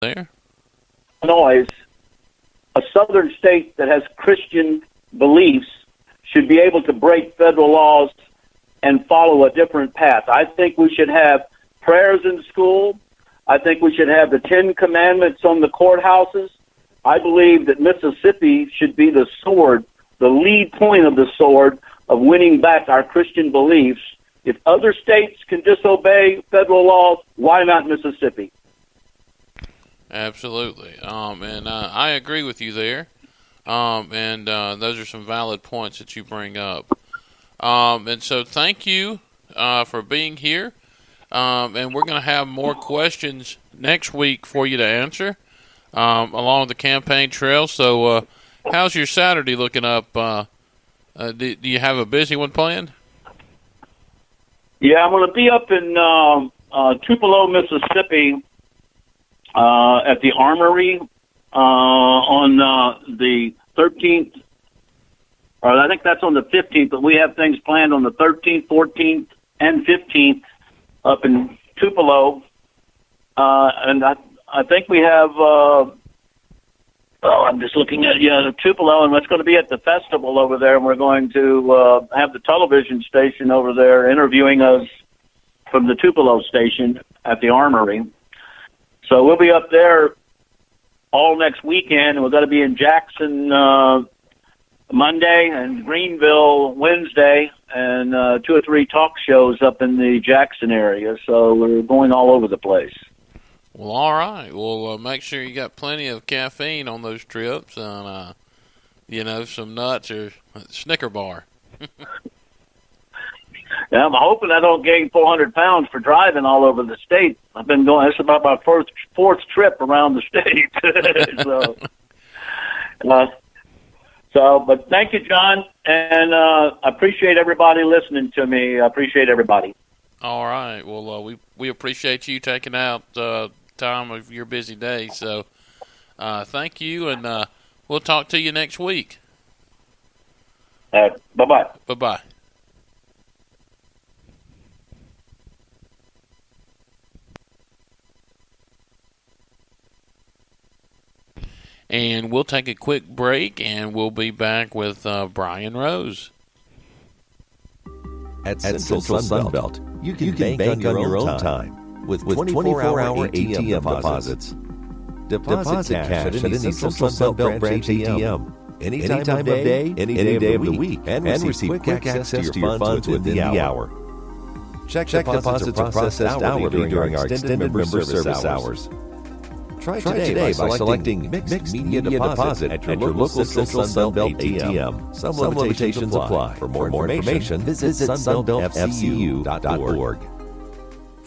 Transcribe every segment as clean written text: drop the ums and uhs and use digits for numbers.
there? Illinois, a southern state that has Christian beliefs, should be able to break federal laws and follow a different path. I think we should have prayers in school. I think we should have the 10 Commandments on the courthouses. I believe that Mississippi should be the sword, the lead point of the sword of winning back our Christian beliefs. If other states can disobey federal laws, why not Mississippi? Absolutely. And I agree with you there. And those are some valid points that you bring up. And so thank you for being here. And we're going to have more questions next week for you to answer along the campaign trail. So how's your Saturday looking up? Do you have a busy one planned? Yeah, I'm going to be up in Tupelo, Mississippi at the Armory on the 13th. Or I think that's on the 15th, but we have things planned on the 13th, 14th, and 15th up in Tupelo. And I think we have, I'm just looking at, Tupelo, and it's going to be at the festival over there, and we're going to have the television station over there interviewing us from the Tupelo station at the Armory. So we'll be up there all next weekend, and we're going to be in Jackson Monday and Greenville Wednesday, and 2 or 3 talk shows up in the Jackson area. So we're going all over the place. Well, all right. Well, make sure you got plenty of caffeine on those trips, and some nuts or Snicker bar. Yeah, I'm hoping I don't gain 400 pounds for driving all over the state. I've been going. It's about my fourth trip around the state. But thank you, John, and I appreciate everybody listening to me. I appreciate everybody. All right. Well, we appreciate you taking out time of your busy day. So thank you, and we'll talk to you next week. Bye-bye. Bye-bye. And we'll take a quick break, and we'll be back with Brian Rose. At Central Sunbelt, you can bank on your own time with 24-hour ATM deposits. Deposit cash at any Central Sunbelt branch ATM. Any time of day, any day of the week, and receive quick access to your funds within the hour. Check deposits are processed hourly during our extended member service hours. Try today by selecting Mixed Media Deposit at your local Central Sunbelt ATM. Some limitations apply. For more information, visit sunbeltfcu.org.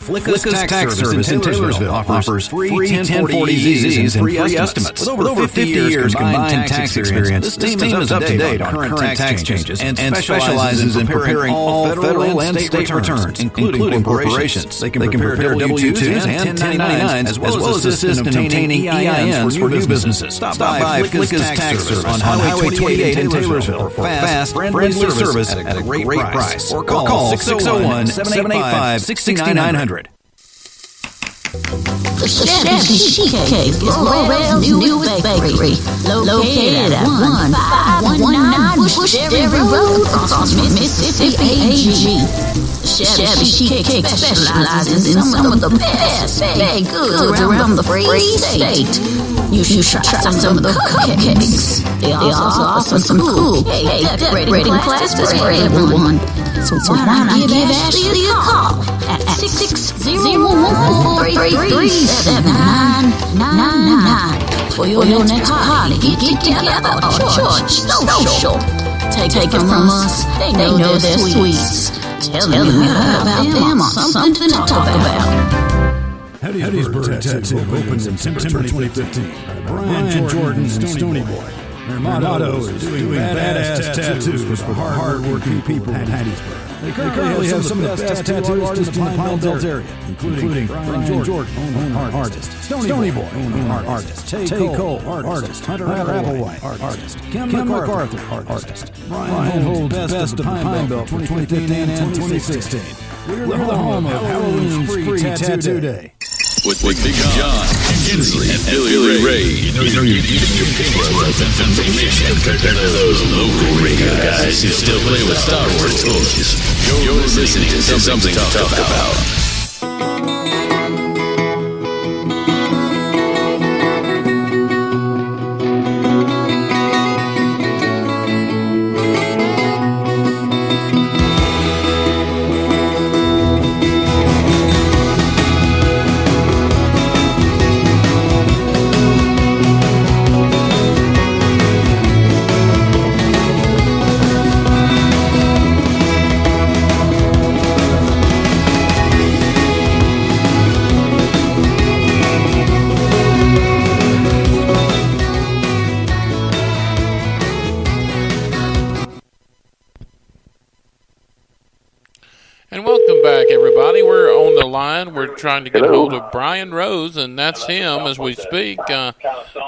Flicka's Tax Service in Taylorsville offers free 1040Zs and free estimates. With over 50 years combined tax experience, this team is up to date on current tax changes and specializes in preparing all federal and state returns, including corporations. They can prepare W-2s and 1099s, as well as assist in obtaining EINs for new businesses. Stop by Flicka's Tax Service on Highway 28 in Taylorsville for fast, friendly service at a great price. Or call 601-785-6900. The Shabby Chic Cake is Laurel's newest bakery, located at 1519 Bushberry Road across Mississippi AG. The Shabby Chic Cake specializes in some of the best baked goods around the free state. You should try some of the cupcakes. They also offer some cool cake decorating classes for everyone. So why not give Ashley a call at 601-433-7999 for your next party, get together, or church social. Take it from us, they know their sweets. Tell them you heard about them or something to talk about. Hattiesburg Tattoo opened in September 2015 by Brian Jordan and Stony Boy. Their motto is doing badass tattoos for hard-working people in Hattiesburg. They currently have some of the best tattoo artists in the Pine Belt area, including Brian Jordan, owner artist, Stony Boy, owner artist, Tay Cole, artist, Hunter Applewhite, artist, Kim MacArthur, artist. Brian holds best of the Pine Belt for 2015 and 2016. We're the home of Halloween's free tattoo day. with Big John, Kinsley, and Billy Ray. You know you need to information compared to those local radio guys who still play with Star Wars toys. You're listening to something to talk about. And welcome back, everybody. We're on the line. We're trying to get a hold of Brian Rose, and that's him as we speak.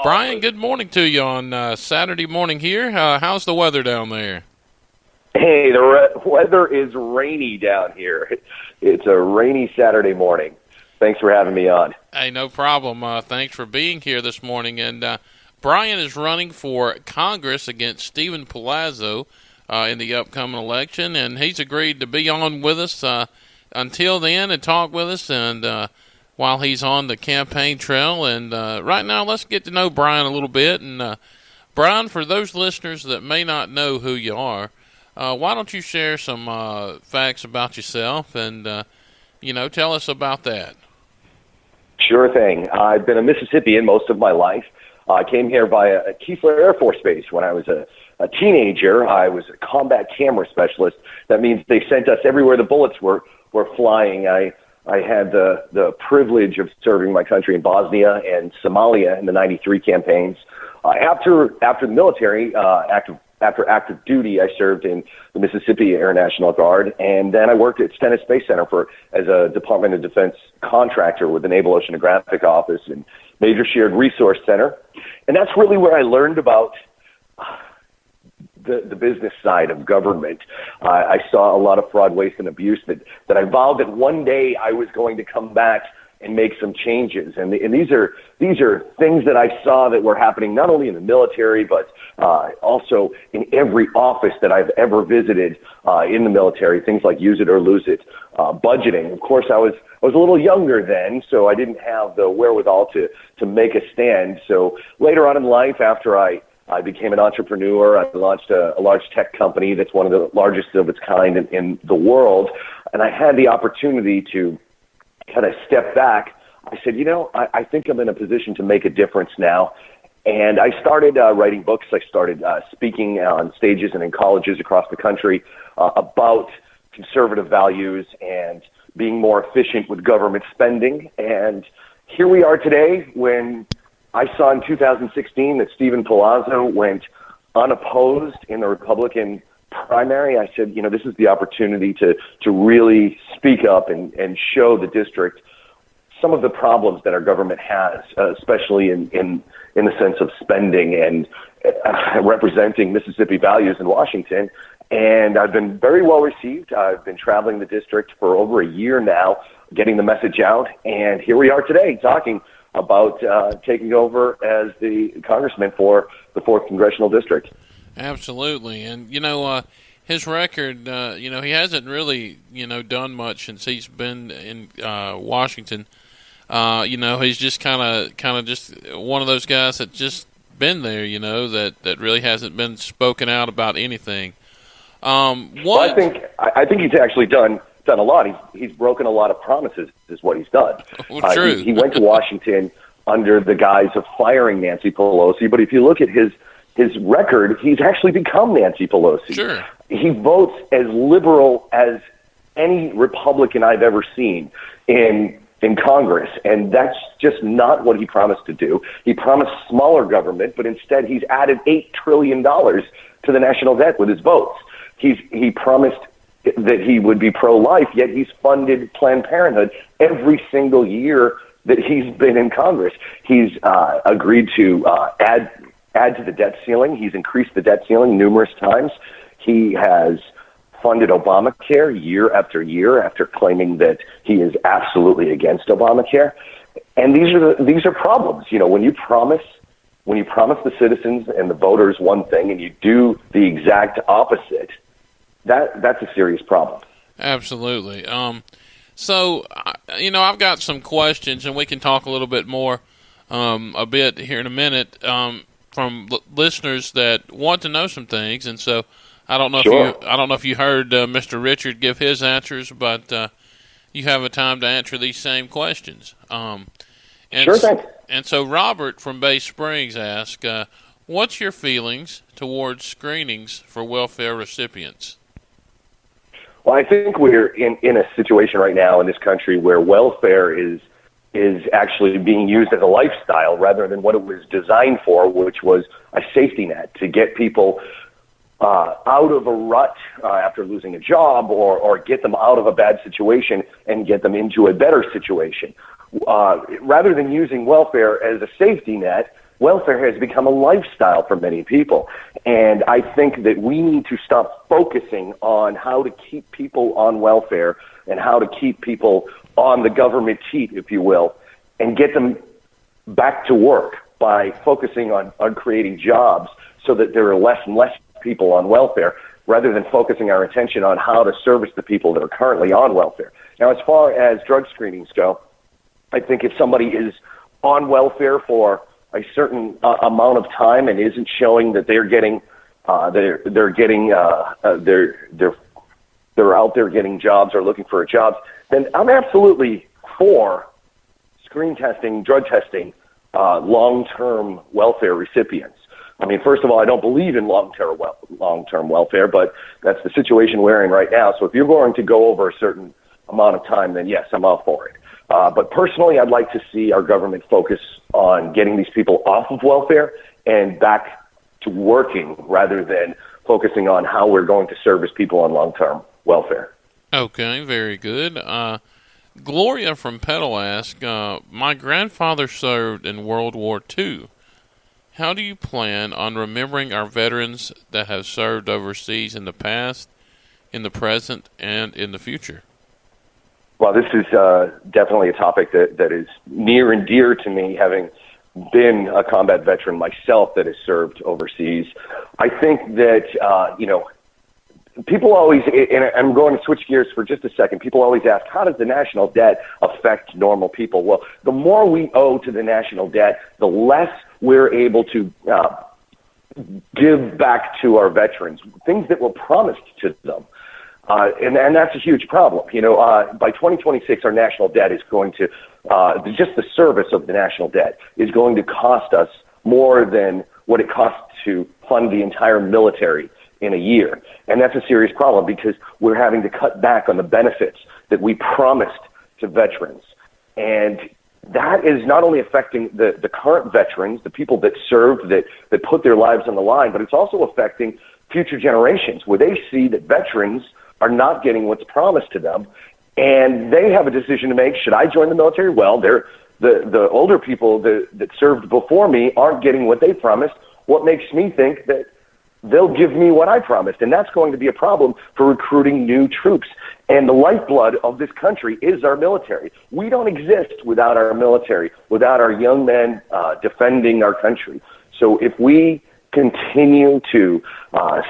Brian, good morning to you on Saturday morning here. How's the weather down there? Hey, the weather is rainy down here. It's a rainy Saturday morning. Thanks for having me on. Hey, no problem. Thanks for being here this morning. And Brian is running for Congress against Stephen Palazzo in the upcoming election, and he's agreed to be on with us until then and talk with us and while he's on the campaign trail. And right now, let's get to know Brian a little bit. And Brian, for those listeners that may not know who you are, why don't you share some facts about yourself and, tell us about that. Sure thing. I've been a Mississippian most of my life. I came here via Keesler Air Force Base when I was a teenager. I was a combat camera specialist. That means they sent us everywhere the bullets were flying. I had the privilege of serving my country in Bosnia and Somalia in the 93 campaigns. After the military, after active duty, I served in the Mississippi Air National Guard, and then I worked at Stennis Space Center as a Department of Defense contractor with the Naval Oceanographic Office and Major Shared Resource Center. And that's really where I learned about the business side of government. I saw a lot of fraud, waste, and abuse that I vowed that one day I was going to come back and make some changes. And these are things that I saw that were happening not only in the military, but also in every office that I've ever visited in the military. Things like use it or lose it, budgeting. Of course, I was a little younger then, so I didn't have the wherewithal to make a stand. So later on in life, after I became an entrepreneur, I launched a large tech company that's one of the largest of its kind in the world, and I had the opportunity to kind of step back. I said, I think I'm in a position to make a difference now. And I started writing books. I started speaking on stages and in colleges across the country about conservative values and being more efficient with government spending. And here we are today when I saw in 2016 that Stephen Palazzo went unopposed in the Republican primary. I said, this is the opportunity to really speak up and show the district some of the problems that our government has, especially in the sense of spending and representing Mississippi values in Washington. And I've been very well received. I've been traveling the district for over a year now, getting the message out. And here we are today talking about taking over as the congressman for the 4th Congressional District. Absolutely. And, his record, he hasn't really, done much since he's been in Washington. He's just kind of just one of those guys that just been there, that really hasn't been spoken out about anything. Well, I think he's actually done a lot. He's broken a lot of promises, is what he's done. Well, true. He went to Washington under the guise of firing Nancy Pelosi, but if you look at his record, he's actually become Nancy Pelosi. Sure. He votes as liberal as any Republican I've ever seen in Congress, and that's just not what he promised to do. He promised smaller government, but instead he's added $8 trillion to the national debt with his votes. He promised that he would be pro-life, yet he's funded Planned Parenthood every single year that he's been in Congress. He's agreed to add to the debt ceiling. He's increased the debt ceiling numerous times. He has funded Obamacare year after claiming that he is absolutely against Obamacare. And these are problems. When you promise the citizens and the voters one thing and you do the exact opposite, that's a serious problem. Absolutely. So, I've got some questions, and we can talk a little bit more a bit here in a minute from listeners that want to know some things. And so, I don't know if you heard Mr. Richard give his answers, but you have a time to answer these same questions. Sure thing. And so, Robert from Bay Springs asked, "What's your feelings towards screenings for welfare recipients?" Well, I think we're in a situation right now in this country where welfare is actually being used as a lifestyle rather than what it was designed for, which was a safety net to get people out of a rut after losing a job or get them out of a bad situation and get them into a better situation. Rather than using welfare as a safety net, welfare has become a lifestyle for many people. And I think that we need to stop focusing on how to keep people on welfare and how to keep people on the government seat, if you will, and get them back to work by focusing on creating jobs so that there are less and less people on welfare, rather than focusing our attention on how to service the people that are currently on welfare. Now, as far as drug screenings go, I think if somebody is on welfare for a certain amount of time and isn't showing that they're out there getting jobs or looking for jobs, then I'm absolutely for screen testing, drug testing, long-term welfare recipients. I mean, first of all, I don't believe in long-term welfare, but that's the situation we're in right now. So if you're going to go over a certain amount of time, then yes, I'm all for it. But personally, I'd like to see our government focus on getting these people off of welfare and back to working rather than focusing on how we're going to service people on long-term welfare. Okay, very good. Gloria from Petal asked, "My grandfather served in World War II. How do you plan on remembering our veterans that have served overseas in the past, in the present, and in the future?" Well, this is definitely a topic that is near and dear to me, having been a combat veteran myself that has served overseas. I think that, people always, and I'm going to switch gears for just a second, people always ask, how does the national debt affect normal people? Well, the more we owe to the national debt, the less we're able to give back to our veterans, things that were promised to them. And that's a huge problem. By 2026, our national debt is going to, just the service of the national debt is going to cost us more than what it costs to fund the entire military in a year. And that's a serious problem because we're having to cut back on the benefits that we promised to veterans. And that is not only affecting the current veterans, the people that served, that put their lives on the line, but it's also affecting future generations where they see that veterans are not getting what's promised to them, and they have a decision to make. Should I join the military? Well, the older people that served before me aren't getting what they promised. What makes me think that they'll give me what I promised? And that's going to be a problem for recruiting new troops. And the lifeblood of this country is our military. We don't exist without our military, without our young men defending our country. So if we continue to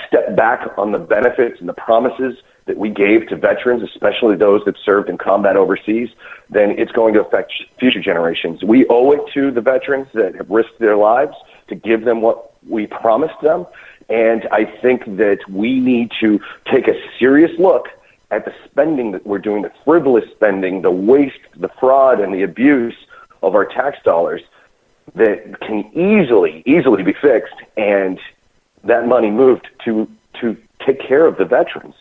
step back on the benefits and the promises that we gave to veterans, especially those that served in combat overseas, then it's going to affect future generations. We owe it to the veterans that have risked their lives to give them what we promised them. And I think that we need to take a serious look at the spending that we're doing, the frivolous spending, the waste, the fraud, and the abuse of our tax dollars that can easily be fixed, and that money moved to take care of the veterans.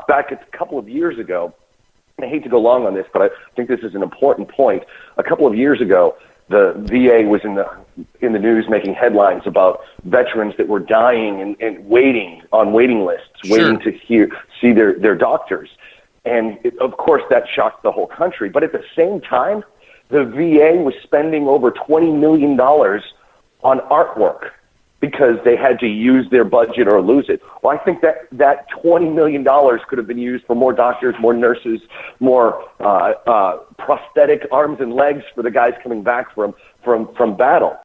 Back a couple of years ago, and I hate to go long on this, but I think this is an important point. A couple of years ago, the VA was in the news making headlines about veterans that were dying and waiting on waiting lists, waiting to see their doctors. And of course, that shocked the whole country. But at the same time, the VA was spending over $20 million on artwork because they had to use their budget or lose it. Well, I think that $20 million could have been used for more doctors, more nurses, more prosthetic arms and legs for the guys coming back from battle.